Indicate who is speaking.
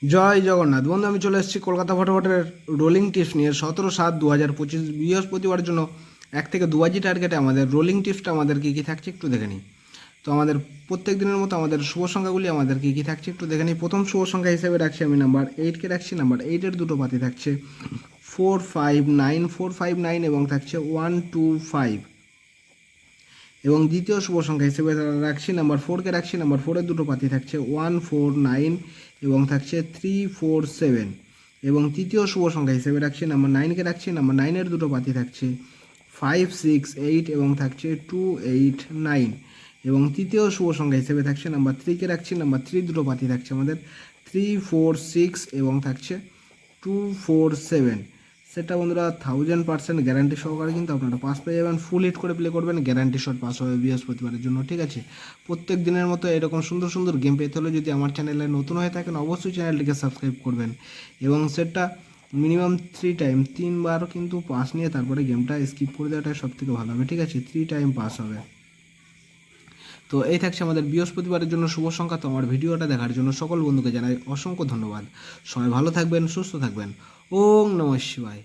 Speaker 1: জয় জগন্নাথ বন্ধু, আমি চলে এসেছি কলকাতা ফটোফটের রোলিং টিপস নিয়ে 17/7/2025 বৃহস্পতিবার জন্য 1 থেকে 2 টার্গেটে আমাদের রোলিং টিপসটা আমাদের কী কী থাকছে একটু দেখে নিই। তো আমাদের প্রত্যেক দিনের মতো আমাদের শুভ সংখ্যাগুলি আমাদের কী কী থাকছে একটু দেখে নিই। প্রথম শুভ সংখ্যা হিসেবে রাখছি আমি নাম্বার 8কে রাখছি। নাম্বার 8-এর দুটো পাতি থাকছে 459 এবং থাকছে 125। এবং দ্বিতীয় শুভ সংখ্যা হিসেবে রাখছি নাম্বার 4কে রাখছি। নাম্বার 4-এর দুটো পাতি থাকছে 149 এবং থাকছে 347। এবং তৃতীয় শুভ সংখ্যা হিসেবে রাখছি নাম্বার 9কে রাখছি। নাম্বার 9-এর দুটো পাতি থাকছে 568 এবং থাকছে 289। এবং তৃতীয় শুভ সংখ্যা হিসেবে থাকছে নাম্বার 3কে রাখছি। নাম্বার 3 দুটো পাতি থাকছে আমাদের 346 এবং থাকছে 247। সেটা বন্ধুরা 1000% গ্যারান্টি সহকারে কিন্তু আপনারা পাস পেয়ে যাবেন। ফুল হিট করে প্লে করবেন, গ্যারান্টি শট পাস হবে বৃহস্পতিবারের জন্য, ঠিক আছে। প্রত্যেক দিনের মতো এরকম সুন্দর সুন্দর গেম পেতে হলে যদি আমার চ্যানেলে নতুন হয়ে থাকেন অবশ্যই চ্যানেলটিকে সাবস্ক্রাইব করবেন। এবং সেটা মিনিমাম 3 বার কিন্তু পাস নিয়ে তারপরে গেমটা স্কিপ করে দেওয়াটাই সব থেকে ভালো হবে, ঠিক আছে। 3 টাইম পাস হবে। তো এই থাকছে আমাদের বৃহস্পতিবারের জন্য শুভ সংখ্যা। তো আমার ভিডিওটা দেখার জন্য সকল বন্ধুকে জানাই অসংখ্য ধন্যবাদ। সবাই ভালো থাকবেন, সুস্থ থাকবেন। ওম নমঃ শিবায়।